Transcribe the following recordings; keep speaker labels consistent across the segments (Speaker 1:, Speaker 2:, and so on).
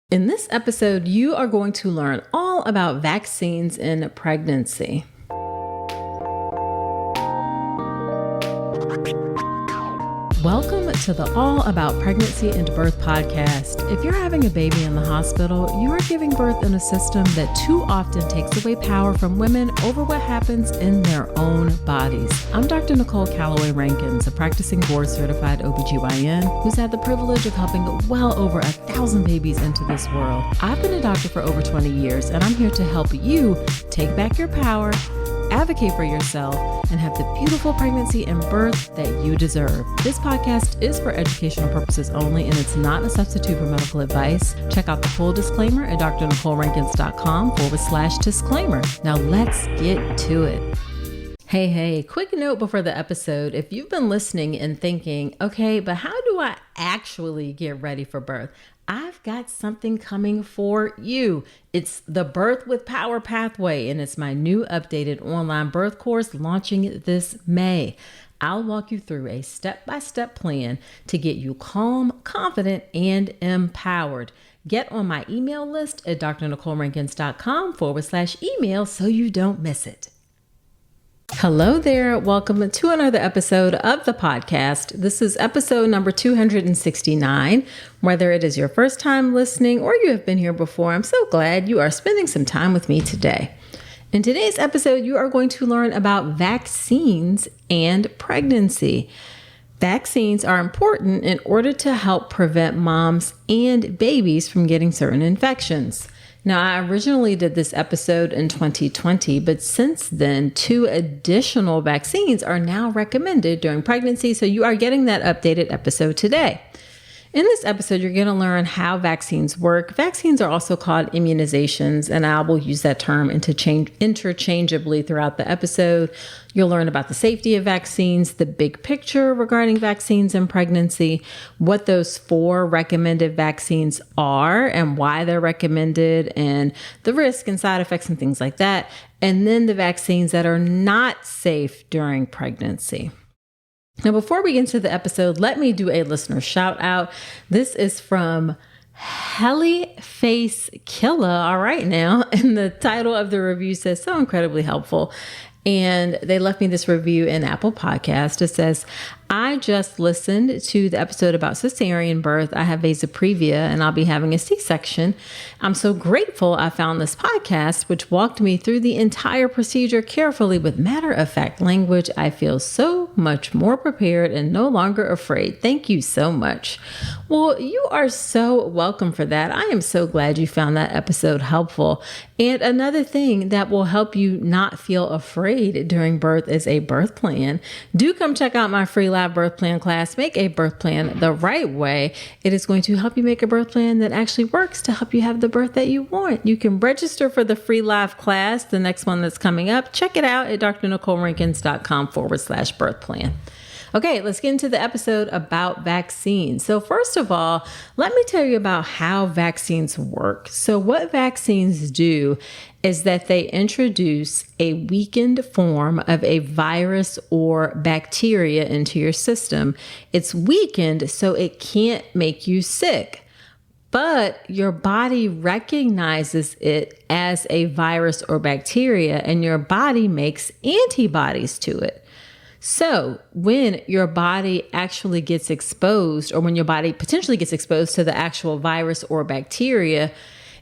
Speaker 1: In this episode, you are going to learn all about vaccines in pregnancy. Welcome to the All About Pregnancy and Birth podcast. If you're having a baby in the hospital, you are giving birth in a system that too often takes away power from women over what happens in their own bodies. I'm Dr. Nicole Calloway Rankins, a practicing board-certified OBGYN who's had the privilege of helping well over 1,000 babies into this world. I've been a doctor for over 20 years, and I'm here to help you take back your power, advocate for yourself, and have the beautiful pregnancy and birth that you deserve. This podcast is for educational purposes only, and it's not a substitute for medical advice. Check out the full disclaimer at drnicolerankins.com/disclaimer. Now let's get to it. Hey, quick note before the episode. If you've been listening and thinking, okay, but how do I actually get ready for birth? I've got something coming for you. It's the Birth with Power Pathway, and it's my new updated online birth course launching this May. I'll walk you through a step-by-step plan to get you calm, confident, and empowered. Get on my email list at drnicolerankins.com/email so you don't miss it. Hello there. Welcome to another episode of the podcast. This is episode number 269. Whether it is your first time listening or you have been here before, I'm so glad you are spending some time with me today. In today's episode, you are going to learn about vaccines and pregnancy. Vaccines are important in order to help prevent moms and babies from getting certain infections. Now, I originally did this episode in 2020, but since then, 2 additional vaccines are now recommended during pregnancy, so you are getting that updated episode today. In this episode, you're going to learn how vaccines work. Vaccines are also called immunizations, and I will use that term interchangeably throughout the episode. You'll learn about the safety of vaccines, the big picture regarding vaccines and pregnancy, what those 4 recommended vaccines are and why they're recommended, and the risk and side effects and things like that, and then the vaccines that are not safe during pregnancy. Now, before we get into the episode, let me do a listener shout out. This is from Helly Face Killer. All right now. And the title of the review says, so incredibly helpful. And they left me this review in Apple Podcast. It says, I just listened to the episode about cesarean birth. I have vasoprevia and I'll be having a C-section. I'm so grateful I found this podcast, which walked me through the entire procedure carefully with matter-of-fact language. I feel so much more prepared and no longer afraid. Thank you so much. Well, you are so welcome for that. I am so glad you found that episode helpful. And another thing that will help you not feel afraid during birth is a birth plan. Do come check out my free live birth plan class. Make a birth plan the right way. It is going to help you make a birth plan that actually works to help you have the birth that you want. You can register for the free live class, the next one that's coming up. Check it out at drnicolerankins.com/birth plan. Okay, let's get into the episode about vaccines. So first of all, let me tell you about how vaccines work. So what vaccines do is that they introduce a weakened form of a virus or bacteria into your system. It's weakened so it can't make you sick, but your body recognizes it as a virus or bacteria, and your body makes antibodies to it. So when your body actually gets exposed, or when your body potentially gets exposed to the actual virus or bacteria,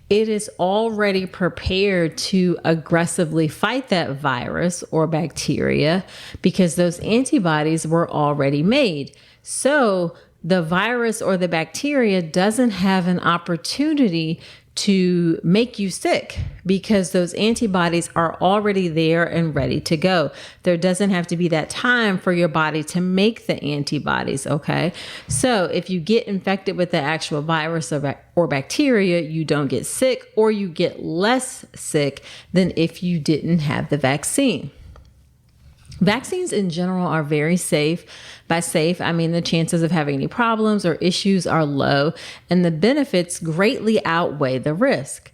Speaker 1: it is already prepared to aggressively fight that virus or bacteria because those antibodies were already made. So the virus or the bacteria doesn't have an opportunity to make you sick because those antibodies are already there and ready to go. There doesn't have to be that time for your body to make the antibodies, okay? So if you get infected with the actual virus or bacteria, you don't get sick, or you get less sick than if you didn't have the vaccine. Vaccines in general are very safe. By safe, I mean the chances of having any problems or issues are low, and the benefits greatly outweigh the risk.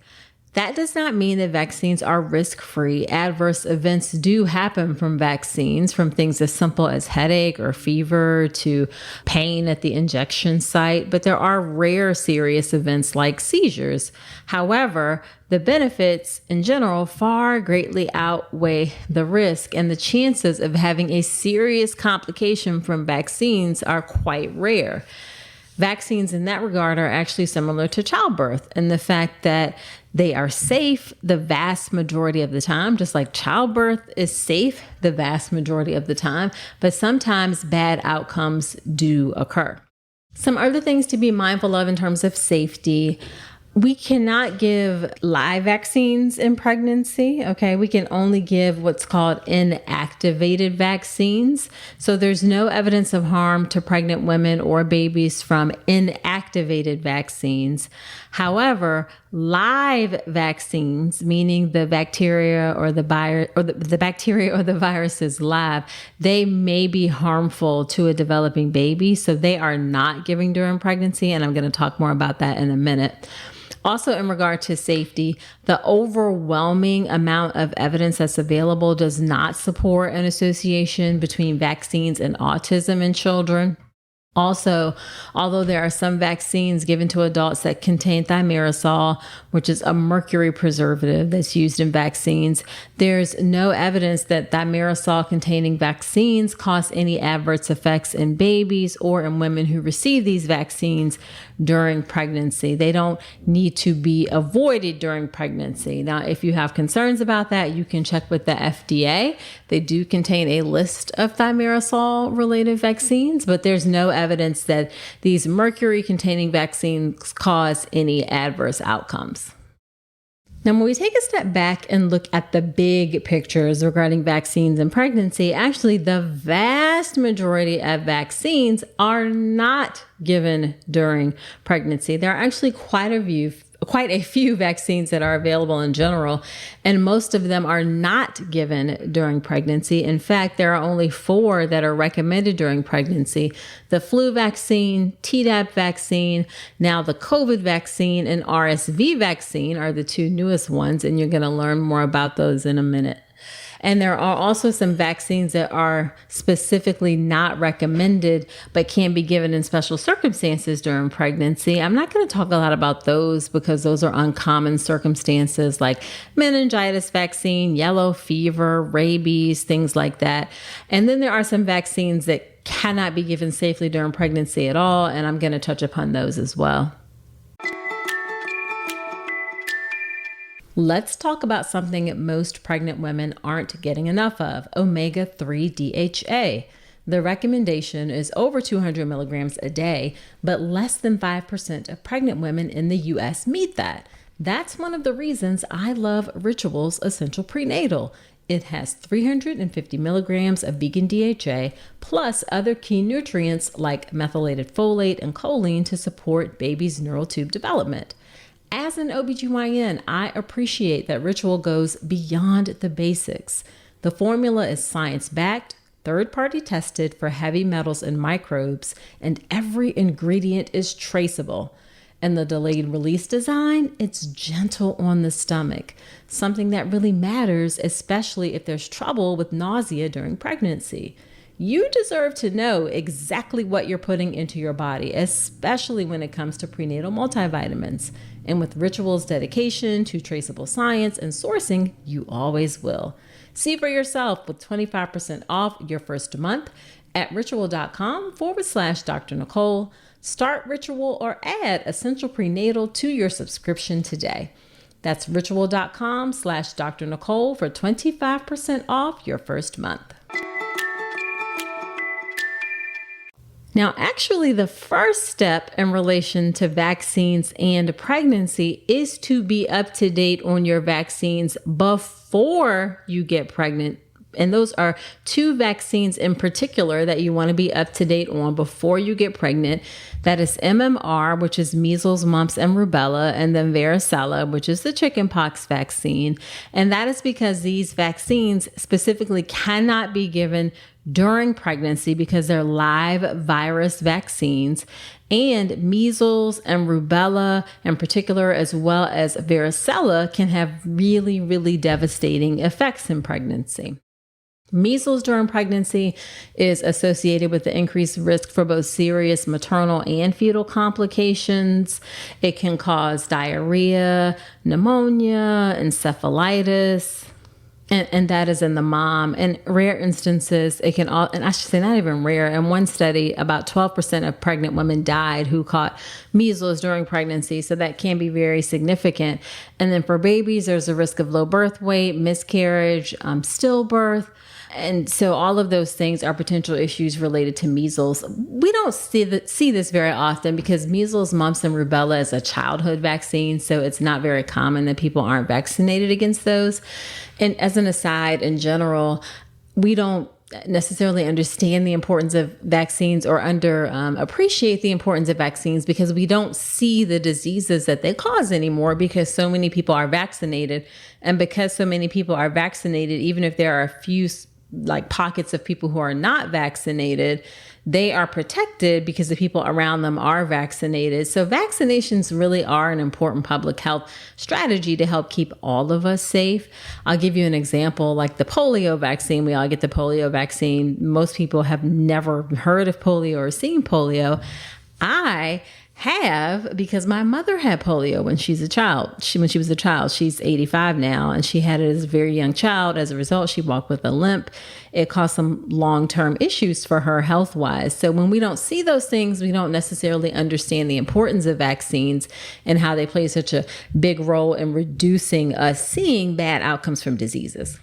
Speaker 1: That does not mean that vaccines are risk-free. Adverse events do happen from vaccines, from things as simple as headache or fever to pain at the injection site, but there are rare serious events like seizures. However, the benefits in general far greatly outweigh the risk, and the chances of having a serious complication from vaccines are quite rare. Vaccines in that regard are actually similar to childbirth in the fact that they are safe the vast majority of the time, just like childbirth is safe the vast majority of the time, but sometimes bad outcomes do occur. Some other things to be mindful of in terms of safety. We cannot give live vaccines in pregnancy, okay? We can only give what's called inactivated vaccines. So there's no evidence of harm to pregnant women or babies from inactivated vaccines. However, live vaccines, meaning the bacteria or the virus is live, they may be harmful to a developing baby. So they are not given during pregnancy. And I'm going to talk more about that in a minute. Also, in regard to safety, the overwhelming amount of evidence that's available does not support an association between vaccines and autism in children. Also, although there are some vaccines given to adults that contain thimerosal, which is a mercury preservative that's used in vaccines, there's no evidence that thimerosal-containing vaccines cause any adverse effects in babies or in women who receive these vaccines during pregnancy. They don't need to be avoided during pregnancy. Now, if you have concerns about that, you can check with the FDA. They do contain a list of thimerosal-related vaccines, but there's no evidence that these mercury-containing vaccines cause any adverse outcomes. Now, when we take a step back and look at the big pictures regarding vaccines and pregnancy, actually the vast majority of vaccines are not given during pregnancy. There are actually quite a few vaccines that are available in general, and most of them are not given during pregnancy. In fact, there are only 4 that are recommended during pregnancy: the flu vaccine, Tdap vaccine, now the COVID vaccine, and RSV vaccine are the 2 newest ones, and you're going to learn more about those in a minute. And there are also some vaccines that are specifically not recommended, but can be given in special circumstances during pregnancy. I'm not going to talk a lot about those because those are uncommon circumstances like meningitis vaccine, yellow fever, rabies, things like that. And then there are some vaccines that cannot be given safely during pregnancy at all, and I'm going to touch upon those as well. Let's talk about something most pregnant women aren't getting enough of: omega-3 DHA. The recommendation is over 200 milligrams a day, but less than 5% of pregnant women in the U.S. meet that. That's one of the reasons I love Ritual's Essential Prenatal. It has 350 milligrams of vegan DHA plus other key nutrients like methylated folate and choline to support baby's neural tube development. As an OBGYN, I appreciate that Ritual goes beyond the basics. The formula is science-backed, third-party tested for heavy metals and microbes, and every ingredient is traceable. And the delayed release design, it's gentle on the stomach, something that really matters, especially if there's trouble with nausea during pregnancy. You deserve to know exactly what you're putting into your body, especially when it comes to prenatal multivitamins. And with Ritual's dedication to traceable science and sourcing, you always will. See for yourself with 25% off your first month at ritual.com/Dr. Nicole. Start Ritual or add Essential Prenatal to your subscription today. That's ritual.com/Dr. Nicole for 25% off your first month. Now, actually, the first step in relation to vaccines and pregnancy is to be up to date on your vaccines before you get pregnant And those are two vaccines in particular that you want to be up to date on before you get pregnant. That is MMR, which is measles, mumps, and rubella, and then varicella, which is the chickenpox vaccine. And that is because these vaccines specifically cannot be given during pregnancy because they're live virus vaccines. And measles and rubella in particular, as well as varicella, can have really, really devastating effects in pregnancy. Measles during pregnancy is associated with the increased risk for both serious maternal and fetal complications. It can cause diarrhea, pneumonia, encephalitis, and that is in the mom. In rare instances, it can all, and I should say not even rare. In one study, about 12% of pregnant women died who caught measles during pregnancy. So that can be very significant. And then for babies, there's a risk of low birth weight, miscarriage, stillbirth. And so all of those things are potential issues related to measles. We don't see this very often because measles, mumps, and rubella is a childhood vaccine. So it's not very common that people aren't vaccinated against those. And as an aside, in general, we don't necessarily understand the importance of vaccines or appreciate the importance of vaccines because we don't see the diseases that they cause anymore because so many people are vaccinated. And because so many people are vaccinated, even if there are a few pockets of people who are not vaccinated, they are protected because the people around them are vaccinated. So vaccinations really are an important public health strategy to help keep all of us safe. I'll give you an example, like the polio vaccine. We all get the polio vaccine. Most people have never heard of polio or seen polio. I have, because my mother had polio when she was a child. She's 85 now, and she had it as a very young child. As a result, she walked with a limp. It caused some long-term issues for her health-wise. So when we don't see those things, we don't necessarily understand the importance of vaccines and how they play such a big role in reducing us seeing bad outcomes from diseases.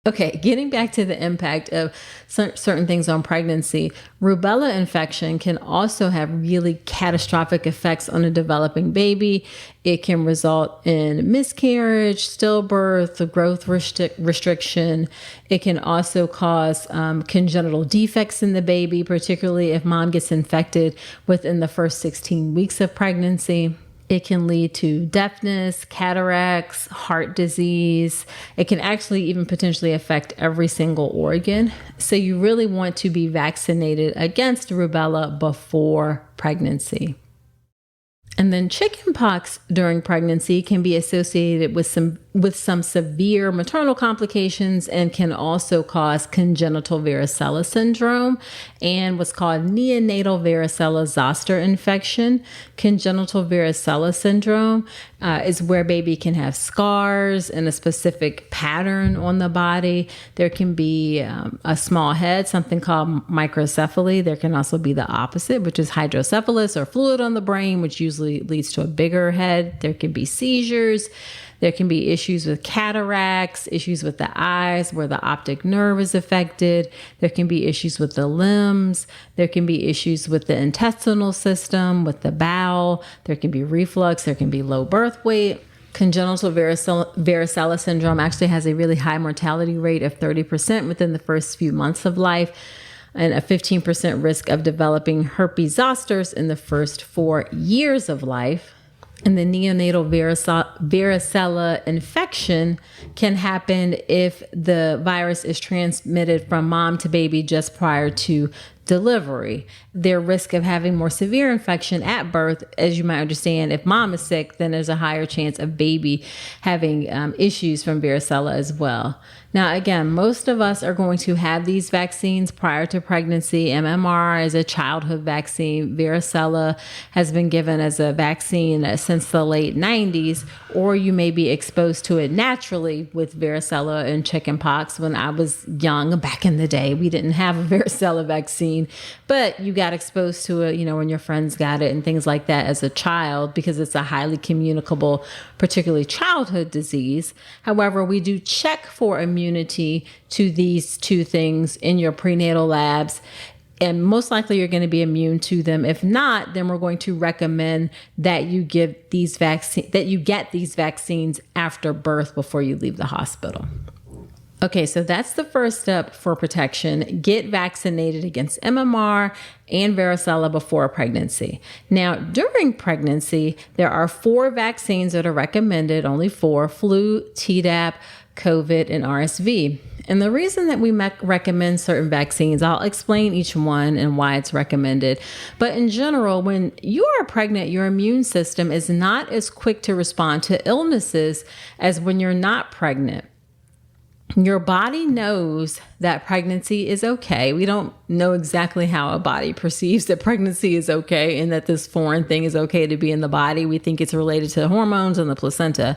Speaker 1: Okay, getting back to the impact of certain things on pregnancy, rubella infection can also have really catastrophic effects on a developing baby. It can result in miscarriage, stillbirth, growth restriction. It can also cause congenital defects in the baby, particularly if mom gets infected within the first 16 weeks of pregnancy. It can lead to deafness, cataracts, heart disease. It can actually even potentially affect every single organ. So you really want to be vaccinated against rubella before pregnancy. And then chickenpox during pregnancy can be associated with some severe maternal complications and can also cause congenital varicella syndrome and what's called neonatal varicella zoster infection. Congenital varicella syndrome is where baby can have scars in a specific pattern on the body. There can be a small head, something called microcephaly. There can also be the opposite, which is hydrocephalus or fluid on the brain, which usually leads to a bigger head. There can be seizures. There can be issues with cataracts, issues with the eyes where the optic nerve is affected. There can be issues with the limbs. There can be issues with the intestinal system, with the bowel. There can be reflux. There can be low birth weight. Congenital varicella syndrome actually has a really high mortality rate of 30% within the first few months of life, and a 15% risk of developing herpes zosters in the first 4 years of life. And the neonatal varicella infection can happen if the virus is transmitted from mom to baby just prior to delivery. Their risk of having more severe infection at birth, as you might understand, if mom is sick, then there's a higher chance of baby having issues from varicella as well. Now, again, most of us are going to have these vaccines prior to pregnancy. MMR is a childhood vaccine. Varicella has been given as a vaccine since the late 90s, or you may be exposed to it naturally with varicella and chickenpox. When I was young, back in the day, we didn't have a varicella vaccine, but you got exposed to it, when your friends got it and things like that as a child, because it's a highly communicable, particularly childhood disease. However, we do check for immunity to these two things in your prenatal labs, and most likely you're going to be immune to them. If not, then we're going to recommend that you get these vaccines after birth before you leave the hospital. Okay, so that's the first step for protection. Get vaccinated against MMR and varicella before pregnancy. Now, during pregnancy, there are 4 vaccines that are recommended, only 4: flu, Tdap, COVID, and RSV. And the reason that we recommend certain vaccines, I'll explain each one and why it's recommended. But in general, when you are pregnant, your immune system is not as quick to respond to illnesses as when you're not pregnant. Your body knows that pregnancy is okay. We don't know exactly how a body perceives that pregnancy is okay and that this foreign thing is okay to be in the body. We think it's related to the hormones and the placenta.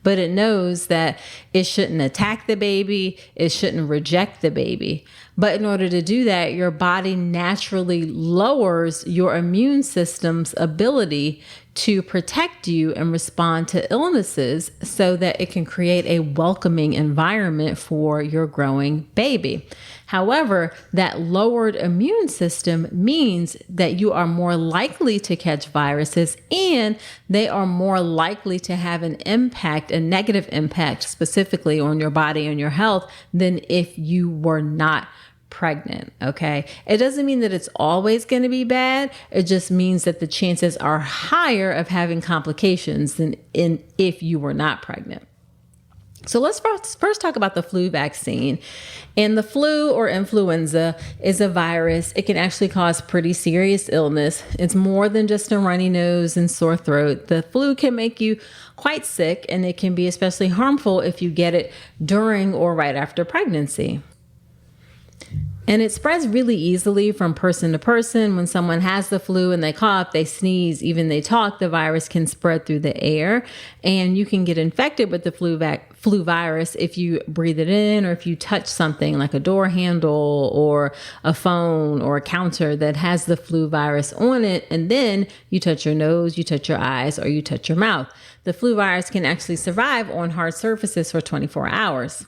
Speaker 1: But it knows that it shouldn't attack the baby, it shouldn't reject the baby. But in order to do that, your body naturally lowers your immune system's ability to protect you and respond to illnesses so that it can create a welcoming environment for your growing baby. However, that lowered immune system means that you are more likely to catch viruses, and they are more likely to have an impact, a negative impact specifically on your body and your health, than if you were not pregnant. Okay. It doesn't mean that it's always going to be bad. It just means that the chances are higher of having complications than if you were not pregnant. So let's first talk about the flu vaccine. And the flu or influenza is a virus. It can actually cause pretty serious illness. It's more than just a runny nose and sore throat. The flu can make you quite sick, and it can be especially harmful if you get it during or right after pregnancy. And it spreads really easily from person to person. When someone has the flu and they cough, they sneeze, even they talk, the virus can spread through the air. And you can get infected with the flu virus if you breathe it in, or if you touch something like a door handle or a phone or a counter that has the flu virus on it. And then you touch your nose, you touch your eyes, or you touch your mouth. The flu virus can actually survive on hard surfaces for 24 hours.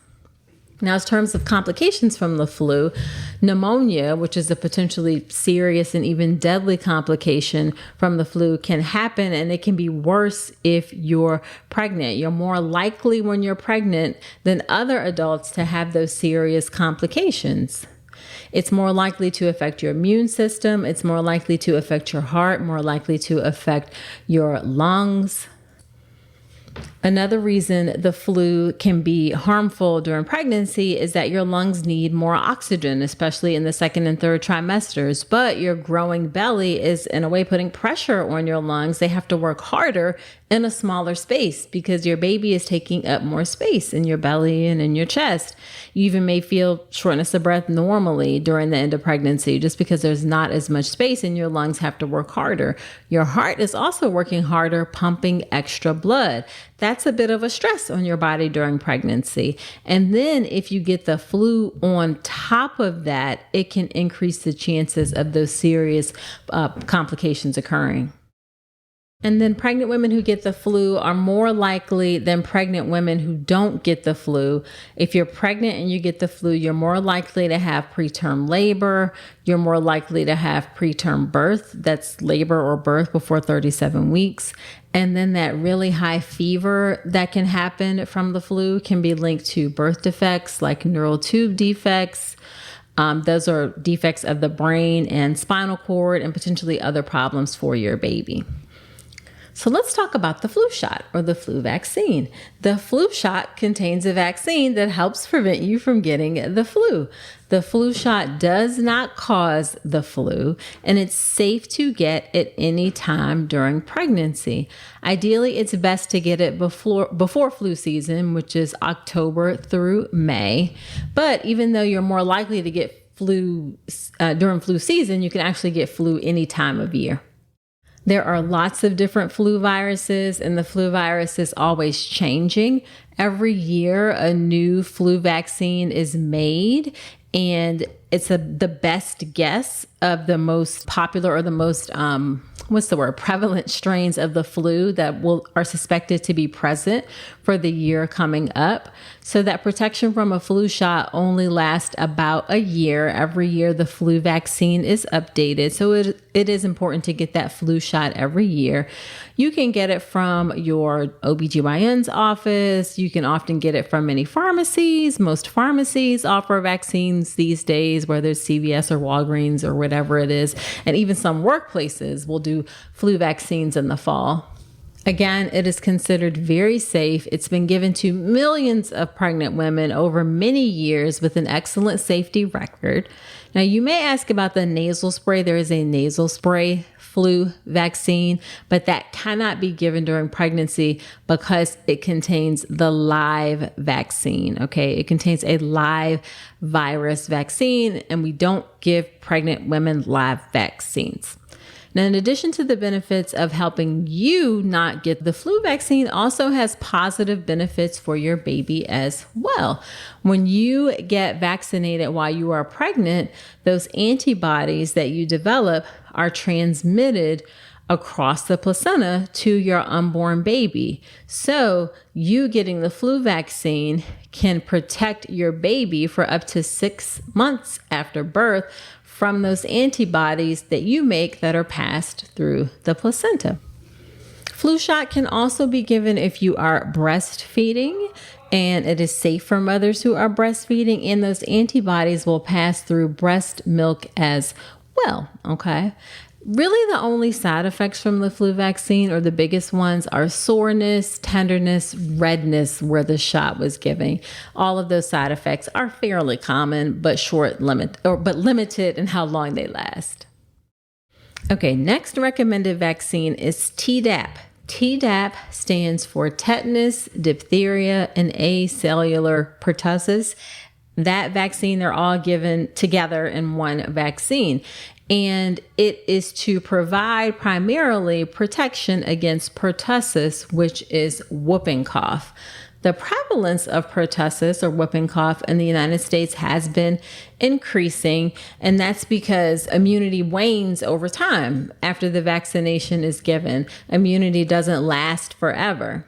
Speaker 1: Now, in terms of complications from the flu, pneumonia, which is a potentially serious and even deadly complication from the flu, can happen, and it can be worse if you're pregnant. You're more likely when you're pregnant than other adults to have those serious complications. It's more likely to affect your immune system. It's more likely to affect your heart, more likely to affect your lungs. Another reason the flu can be harmful during pregnancy is that your lungs need more oxygen, especially in the second and third trimesters. But your growing belly is, in a way, putting pressure on your lungs. They have to work harder in a smaller space because your baby is taking up more space in your belly and in your chest. You even may feel shortness of breath normally during the end of pregnancy just because there's not as much space and your lungs have to work harder. Your heart is also working harder, pumping extra blood. That's a bit of a stress on your body during pregnancy. And then if you get the flu on top of that, it can increase the chances of those serious complications occurring. And then pregnant women who get the flu are more likely than pregnant women who don't get the flu. If you're pregnant and you get the flu, you're more likely to have preterm labor. You're more likely to have preterm birth. That's labor or birth before 37 weeks. And then that really high fever that can happen from the flu can be linked to birth defects like neural tube defects. Those are defects of the brain and spinal cord and potentially other problems for your baby. So let's talk about the flu shot or the flu vaccine. The flu shot contains a vaccine that helps prevent you from getting the flu. The flu shot does not cause the flu, and it's safe to get at any time during pregnancy. Ideally, it's best to get it before flu season, which is October through May. But even though you're more likely to get flu during flu season, you can actually get flu any time of year. There are lots of different flu viruses, and the flu virus is always changing. Every year, a new flu vaccine is made, and it's the best guess of the most popular or the most, prevalent strains of the flu that are suspected to be present for the year coming up. So that protection from a flu shot only lasts about a year. Every year, the flu vaccine is updated. So it is important to get that flu shot every year. You can get it from your OBGYN's office. You can often get it from many pharmacies. Most pharmacies offer vaccines these days, whether it's CVS or Walgreens or whatever it is. And even some workplaces will do flu vaccines in the fall. Again, it is considered very safe. It's been given to millions of pregnant women over many years with an excellent safety record. Now, you may ask about the nasal spray. There is a nasal spray flu vaccine, but that cannot be given during pregnancy because it contains the live vaccine. Okay, it contains a live virus vaccine, and we don't give pregnant women live vaccines. Now, in addition to the benefits of helping you not get the flu vaccine, also has positive benefits for your baby as well. When you get vaccinated while you are pregnant, those antibodies that you develop are transmitted across the placenta to your unborn baby. So you getting the flu vaccine can protect your baby for up to 6 months after birth from those antibodies that you make that are passed through the placenta. Flu shot can also be given if you are breastfeeding, and it is safe for mothers who are breastfeeding, and those antibodies will pass through breast milk as well, okay? Really, the only side effects from the flu vaccine, or the biggest ones, are soreness, tenderness, redness where the shot was given. All of those side effects are fairly common, but limited in how long they last. Okay, next recommended vaccine is Tdap. Tdap stands for tetanus, diphtheria, and acellular pertussis. That vaccine, they're all given together in one vaccine. And it is to provide primarily protection against pertussis, which is whooping cough. The prevalence of pertussis or whooping cough in the United States has been increasing, and that's because immunity wanes over time after the vaccination is given. Immunity doesn't last forever.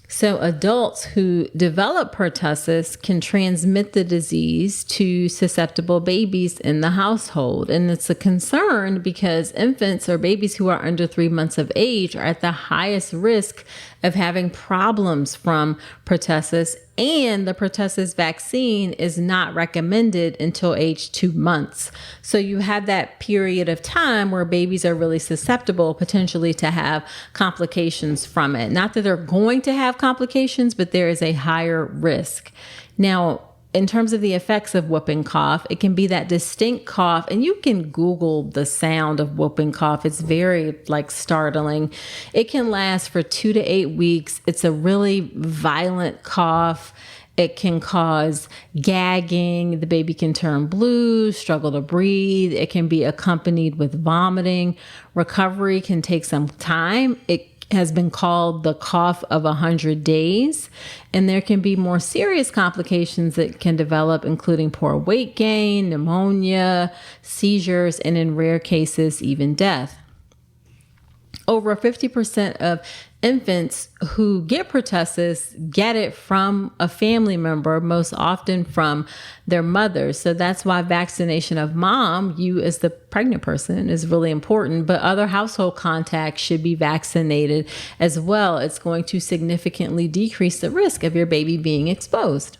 Speaker 1: So adults who develop pertussis can transmit the disease to susceptible babies in the household. And it's a concern because infants or babies who are under 3 months of age are at the highest risk of having problems from pertussis, and the pertussis vaccine is not recommended until age 2 months. So you have that period of time where babies are really susceptible potentially to have complications from it. Not that they're going to have complications, but there is a higher risk. Now, in terms of the effects of whooping cough, it can be that distinct cough, and you can Google the sound of whooping cough. It's very startling. It can last for 2 to 8 weeks. It's a really violent cough. It can cause gagging. The baby can turn blue, struggle to breathe. It can be accompanied with vomiting. Recovery can take some time. It has been called the cough of 100 days. And there can be more serious complications that can develop, including poor weight gain, pneumonia, seizures, and in rare cases, even death. Over 50% of infants who get pertussis get it from a family member, most often from their mother. So that's why vaccination of mom, you as the pregnant person, is really important. But other household contacts should be vaccinated as well. It's going to significantly decrease the risk of your baby being exposed.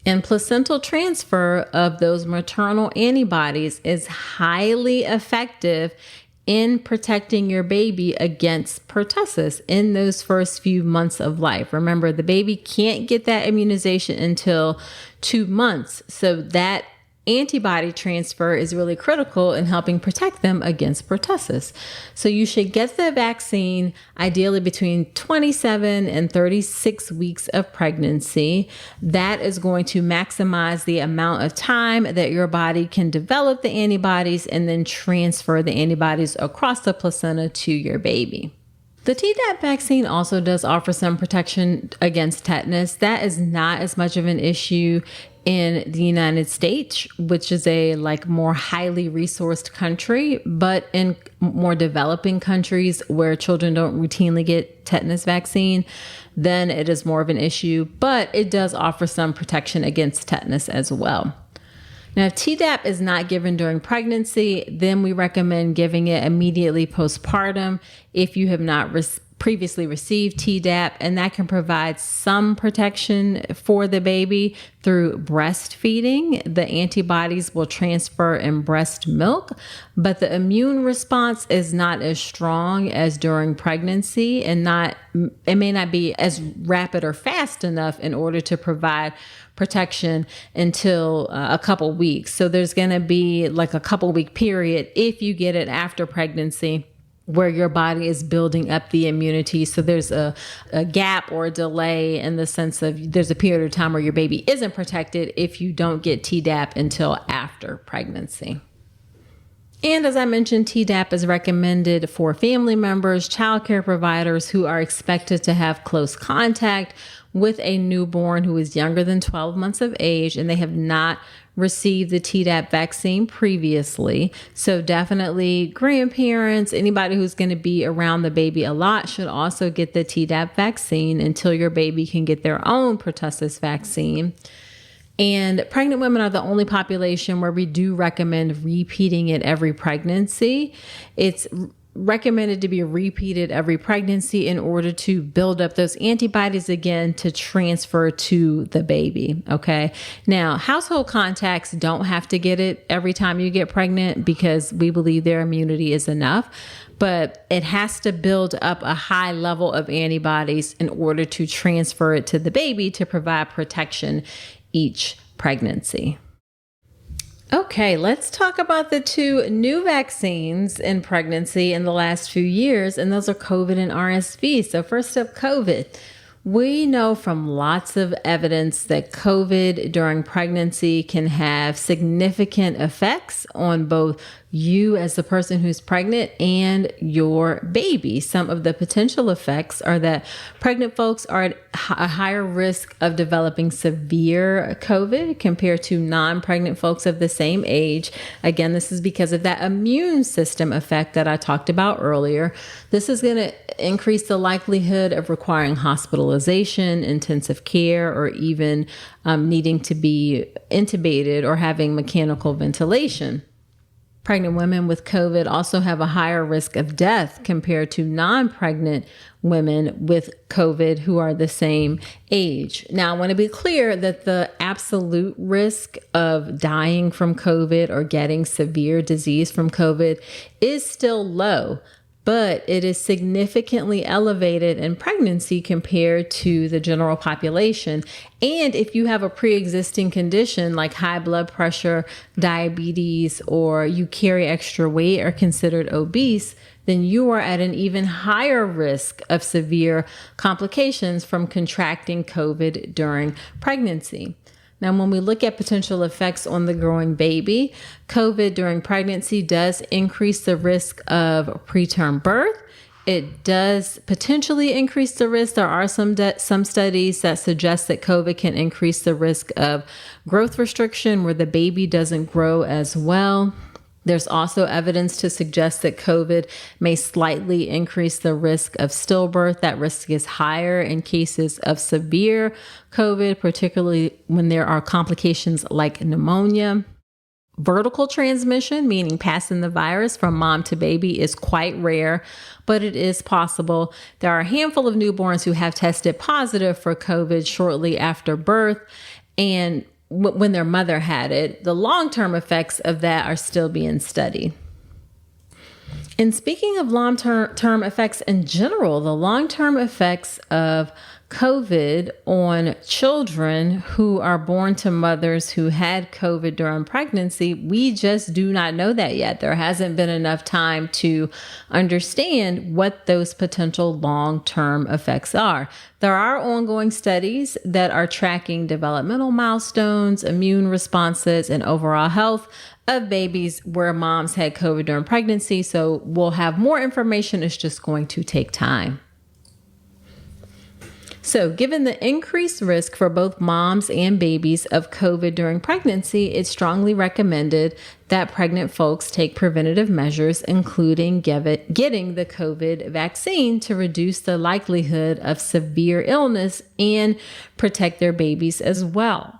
Speaker 1: And placental transfer of those maternal antibodies is highly effective in protecting your baby against pertussis in those first few months of life. Remember, the baby can't get that immunization until 2 months. So that antibody transfer is really critical in helping protect them against pertussis. So you should get the vaccine ideally between 27 and 36 weeks of pregnancy. That is going to maximize the amount of time that your body can develop the antibodies and then transfer the antibodies across the placenta to your baby. The Tdap vaccine also does offer some protection against tetanus. That is not as much of an issue in the United States, which is a more highly resourced country, but in more developing countries where children don't routinely get tetanus vaccine, then it is more of an issue, but it does offer some protection against tetanus as well. Now, if Tdap is not given during pregnancy, then we recommend giving it immediately postpartum if you have not previously received Tdap, and that can provide some protection for the baby through breastfeeding. The antibodies will transfer in breast milk, but the immune response is not as strong as during pregnancy, and it may not be as rapid or fast enough in order to provide protection until a couple weeks. So there's going to be like a couple week period if you get it after pregnancy where your body is building up the immunity. So there's a gap or a delay in the sense of there's a period of time where your baby isn't protected if you don't get Tdap until after pregnancy. And as I mentioned, Tdap is recommended for family members, childcare providers who are expected to have close contact with a newborn who is younger than 12 months of age and they have not received the Tdap vaccine previously. So definitely grandparents, anybody who's going to be around the baby a lot should also get the Tdap vaccine until your baby can get their own pertussis vaccine. And pregnant women are the only population where we do recommend repeating it every pregnancy. It's recommended to be repeated every pregnancy in order to build up those antibodies again to transfer to the baby. Okay. Now, household contacts don't have to get it every time you get pregnant because we believe their immunity is enough, but it has to build up a high level of antibodies in order to transfer it to the baby to provide protection each pregnancy. Okay, let's talk about the two new vaccines in pregnancy in the last few years, and those are COVID and RSV. So first up, COVID. We know from lots of evidence that COVID during pregnancy can have significant effects on both you as the person who's pregnant and your baby. Some of the potential effects are that pregnant folks are at a higher risk of developing severe COVID compared to non-pregnant folks of the same age. Again, this is because of that immune system effect that I talked about earlier. This is going to increase the likelihood of requiring hospitalization, intensive care, or even needing to be intubated or having mechanical ventilation. Pregnant women with COVID also have a higher risk of death compared to non-pregnant women with COVID who are the same age. Now, I want to be clear that the absolute risk of dying from COVID or getting severe disease from COVID is still low, but it is significantly elevated in pregnancy compared to the general population. And if you have a pre-existing condition like high blood pressure, diabetes, or you carry extra weight or considered obese, then you are at an even higher risk of severe complications from contracting COVID during pregnancy. Now, when we look at potential effects on the growing baby, COVID during pregnancy does increase the risk of preterm birth. It does potentially increase the risk. There are some studies that suggest that COVID can increase the risk of growth restriction where the baby doesn't grow as well. There's also evidence to suggest that COVID may slightly increase the risk of stillbirth. That risk is higher in cases of severe COVID, particularly when there are complications like pneumonia. Vertical transmission, meaning passing the virus from mom to baby, is quite rare, but it is possible. There are a handful of newborns who have tested positive for COVID shortly after birth, and when their mother had it. The long-term effects of that are still being studied. And speaking of long-term effects in general, the long-term effects of COVID on children who are born to mothers who had COVID during pregnancy, we just do not know that yet. There hasn't been enough time to understand what those potential long-term effects are. There are ongoing studies that are tracking developmental milestones, immune responses, and overall health of babies where moms had COVID during pregnancy. So we'll have more information. It's just going to take time. So given the increased risk for both moms and babies of COVID during pregnancy, it's strongly recommended that pregnant folks take preventative measures, including getting the COVID vaccine to reduce the likelihood of severe illness and protect their babies as well.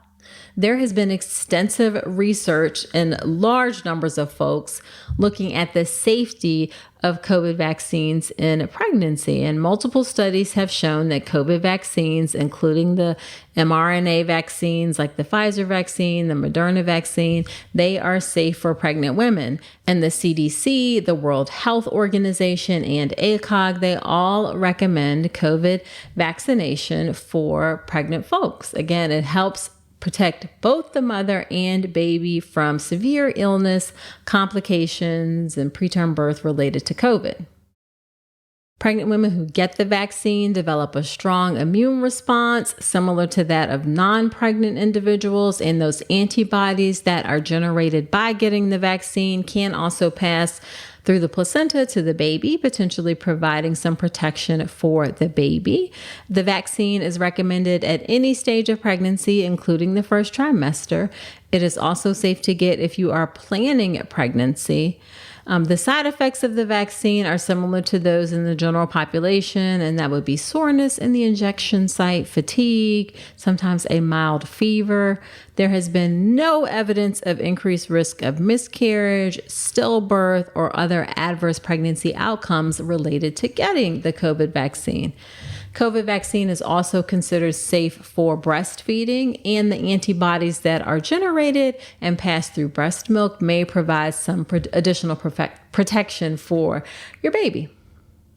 Speaker 1: There has been extensive research in large numbers of folks looking at the safety of COVID vaccines in pregnancy. And multiple studies have shown that COVID vaccines, including the mRNA vaccines like the Pfizer vaccine, the Moderna vaccine, they are safe for pregnant women. And the CDC, the World Health Organization, and ACOG, they all recommend COVID vaccination for pregnant folks. Again, it helps protect both the mother and baby from severe illness, complications, and preterm birth related to COVID. Pregnant women who get the vaccine develop a strong immune response similar to that of non-pregnant individuals, and those antibodies that are generated by getting the vaccine can also pass through the placenta to the baby, potentially providing some protection for the baby. The vaccine is recommended at any stage of pregnancy, including the first trimester. It is also safe to get if you are planning a pregnancy. The side effects of the vaccine are similar to those in the general population, and that would be soreness in the injection site, fatigue, sometimes a mild fever. There has been no evidence of increased risk of miscarriage, stillbirth, or other adverse pregnancy outcomes related to getting the COVID vaccine. COVID vaccine is also considered safe for breastfeeding, and the antibodies that are generated and passed through breast milk may provide some additional protection for your baby.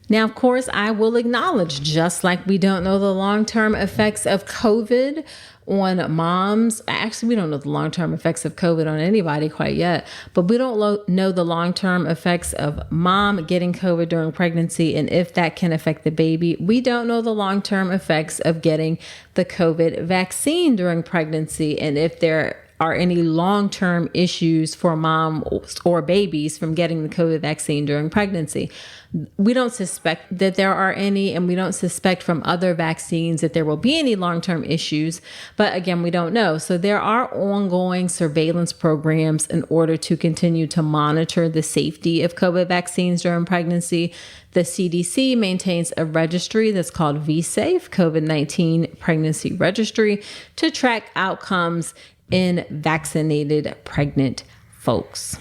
Speaker 1: Now, of course, I will acknowledge, just like we don't know the long-term effects of COVID on moms. Actually, we don't know the long-term effects of COVID on anybody quite yet, but we don't know the long-term effects of mom getting COVID during pregnancy and if that can affect the baby. We don't know the long-term effects of getting the COVID vaccine during pregnancy and if there are any long-term issues for mom or babies from getting the COVID vaccine during pregnancy. We don't suspect that there are any, and we don't suspect from other vaccines that there will be any long-term issues. But again, we don't know. So there are ongoing surveillance programs in order to continue to monitor the safety of COVID vaccines during pregnancy. The CDC maintains a registry that's called vSafe, COVID-19 Pregnancy Registry, to track outcomes in vaccinated pregnant folks.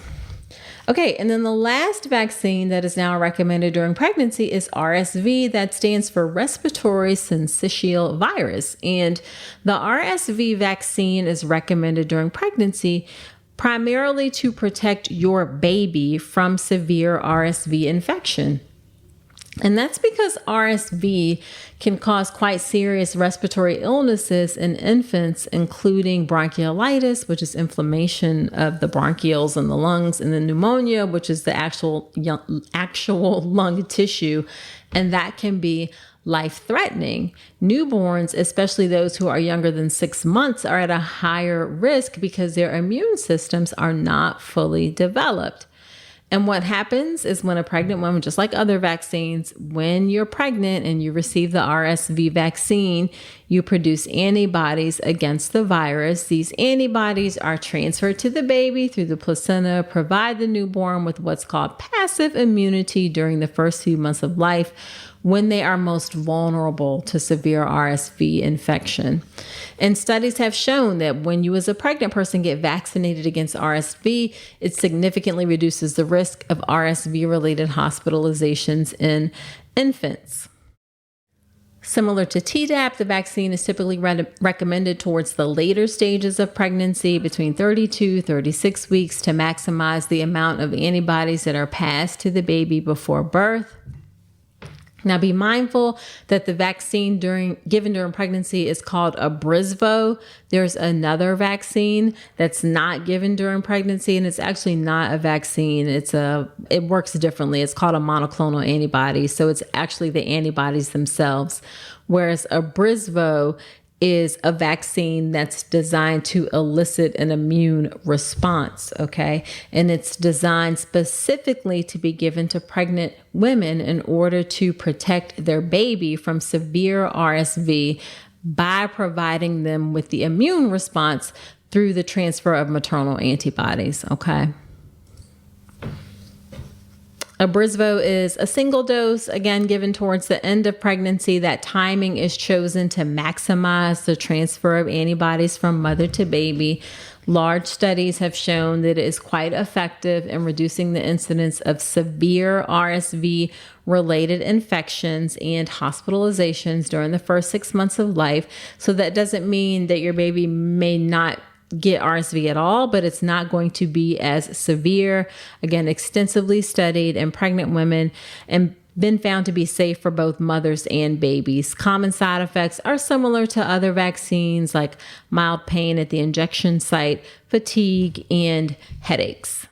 Speaker 1: Okay, and then the last vaccine that is now recommended during pregnancy is RSV. That stands for respiratory syncytial virus. And the RSV vaccine is recommended during pregnancy primarily to protect your baby from severe RSV infection. And that's because RSV can cause quite serious respiratory illnesses in infants, including bronchiolitis, which is inflammation of the bronchioles in the lungs, and then pneumonia, which is the actual lung tissue. And that can be life-threatening. Newborns, especially those who are younger than 6 months, are at a higher risk because their immune systems are not fully developed. And what happens is when a pregnant woman, just like other vaccines, when you're pregnant and you receive the RSV vaccine, you produce antibodies against the virus. These antibodies are transferred to the baby through the placenta, provide the newborn with what's called passive immunity during the first few months of life, when they are most vulnerable to severe RSV infection. And studies have shown that when you as a pregnant person get vaccinated against RSV, it significantly reduces the risk of RSV-related hospitalizations in infants. Similar to Tdap, the vaccine is typically recommended towards the later stages of pregnancy, between 32, 36 weeks, to maximize the amount of antibodies that are passed to the baby before birth. Now, be mindful that the vaccine given during pregnancy is called Abrysvo. There's another vaccine that's not given during pregnancy, and it's actually not a vaccine. It works differently. It's called a monoclonal antibody. So it's actually the antibodies themselves. Whereas Abrysvo is a vaccine that's designed to elicit an immune response, okay? And it's designed specifically to be given to pregnant women in order to protect their baby from severe RSV by providing them with the immune response through the transfer of maternal antibodies, okay? Abrysvo is a single dose, again, given towards the end of pregnancy. That timing is chosen to maximize the transfer of antibodies from mother to baby. Large studies have shown that it is quite effective in reducing the incidence of severe RSV-related infections and hospitalizations during the first 6 months of life. So that doesn't mean that your baby may not get RSV at all, but it's not going to be as severe. Again, extensively studied in pregnant women and been found to be safe for both mothers and babies. Common side effects are similar to other vaccines, like mild pain at the injection site, fatigue, and headaches.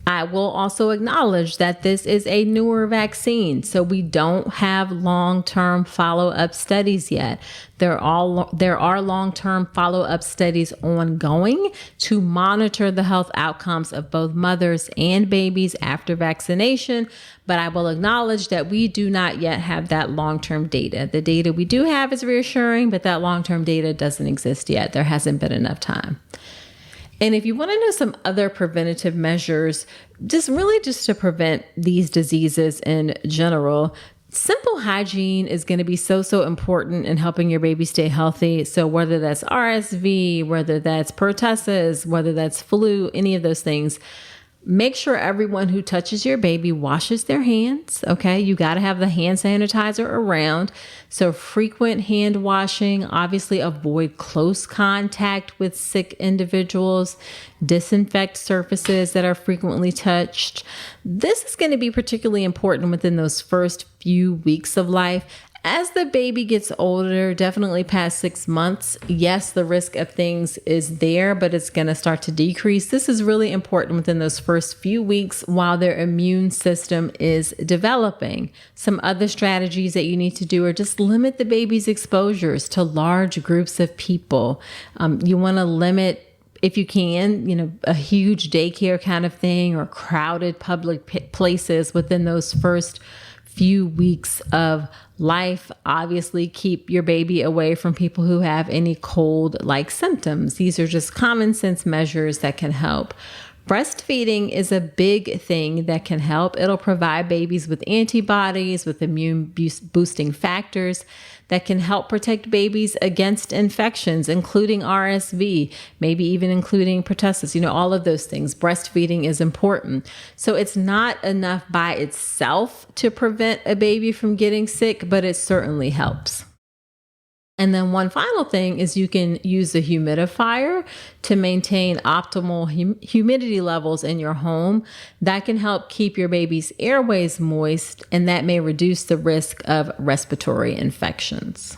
Speaker 1: I will also acknowledge that this is a newer vaccine, so we don't have long-term follow-up studies yet. There are long-term follow-up studies ongoing to monitor the health outcomes of both mothers and babies after vaccination, but I will acknowledge that we do not yet have that long-term data. The data we do have is reassuring, but that long-term data doesn't exist yet. There hasn't been enough time. And if you want to know some other preventative measures, just to prevent these diseases in general, simple hygiene is going to be so important in helping your baby stay healthy. So whether that's RSV, whether that's pertussis, whether that's flu, any of those things, make sure everyone who touches your baby washes their hands. Okay. You got to have the hand sanitizer around. So frequent hand washing, obviously avoid close contact with sick individuals, disinfect surfaces that are frequently touched. This is going to be particularly important within those first few weeks of life. As the baby gets older, definitely past 6 months, yes, the risk of things is there, but it's going to start to decrease. This is really important within those first few weeks while their immune system is developing. Some other strategies that you need to do are just limit the baby's exposures to large groups of people. You want to limit, if you can, a huge daycare kind of thing or crowded public places within those first few weeks of life. Obviously, keep your baby away from people who have any cold-like symptoms. These are just common sense measures that can help. Breastfeeding is a big thing that can help. It'll provide babies with antibodies, with immune boosting factors that can help protect babies against infections, including RSV, maybe even including pertussis, all of those things. Breastfeeding is important. So it's not enough by itself to prevent a baby from getting sick, but it certainly helps. And then one final thing is you can use a humidifier to maintain optimal humidity levels in your home. That can help keep your baby's airways moist, and that may reduce the risk of respiratory infections.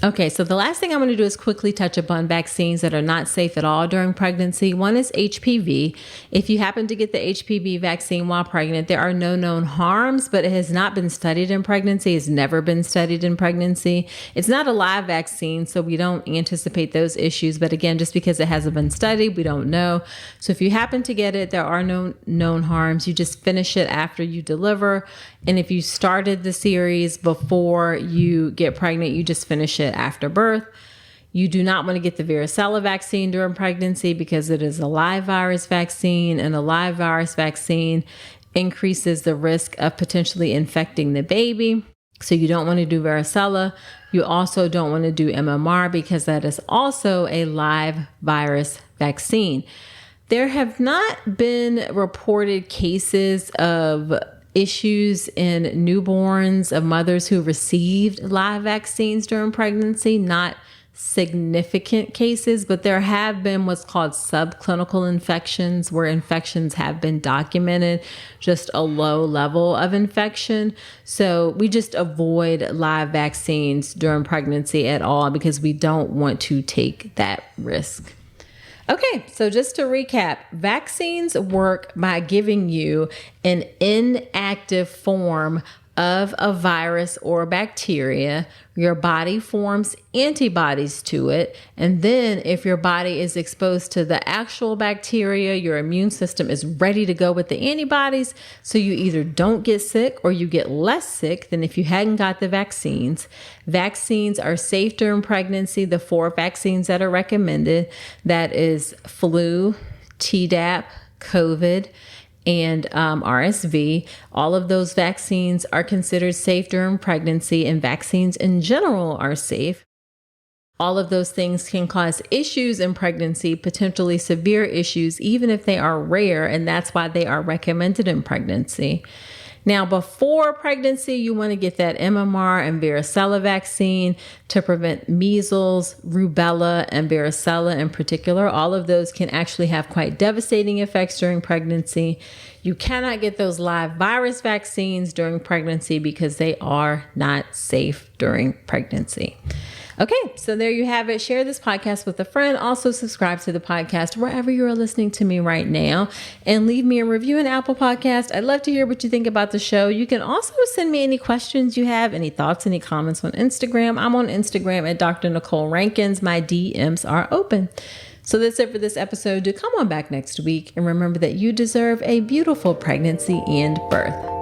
Speaker 1: Okay, so the last thing I'm going to do is quickly touch upon vaccines that are not safe at all during pregnancy. One is HPV. If you happen to get the HPV vaccine while pregnant, there are no known harms, but it has not been studied in pregnancy. It's never been studied in pregnancy. It's not a live vaccine, so we don't anticipate those issues. But again, just because it hasn't been studied, we don't know. So if you happen to get it, there are no known harms. You just finish it after you deliver. And if you started the series before you get pregnant, you just finish it after birth. You do not want to get the varicella vaccine during pregnancy because it is a live virus vaccine, and a live virus vaccine increases the risk of potentially infecting the baby. So you don't want to do varicella. You also don't want to do MMR because that is also a live virus vaccine. There have not been reported cases of issues in newborns of mothers who received live vaccines during pregnancy, not significant cases, but there have been what's called subclinical infections, where infections have been documented, just a low level of infection. So we just avoid live vaccines during pregnancy at all because we don't want to take that risk. Okay, so just to recap, vaccines work by giving you an inactive form of a virus or bacteria. Your body forms antibodies to it. And then if your body is exposed to the actual bacteria, your immune system is ready to go with the antibodies. So you either don't get sick or you get less sick than if you hadn't got the vaccines. Vaccines are safe during pregnancy. The 4 vaccines that are recommended, that is flu, Tdap, COVID, and RSV. All of those vaccines are considered safe during pregnancy, and vaccines in general are safe. All of those things can cause issues in pregnancy, potentially severe issues, even if they are rare, and that's why they are recommended in pregnancy. Now, before pregnancy, you want to get that MMR and Varicella vaccine to prevent measles, rubella, and varicella in particular. All of those can actually have quite devastating effects during pregnancy. You cannot get those live virus vaccines during pregnancy because they are not safe during pregnancy. Okay, so there you have it. Share this podcast with a friend. Also subscribe to the podcast wherever you are listening to me right now, and leave me a review in Apple Podcast. I'd love to hear what you think about the show. You can also send me any questions you have, any thoughts, any comments on Instagram. I'm on Instagram at Dr. Nicole Rankins. My DMs are open. So that's it for this episode. Do come on back next week, and remember that you deserve a beautiful pregnancy and birth.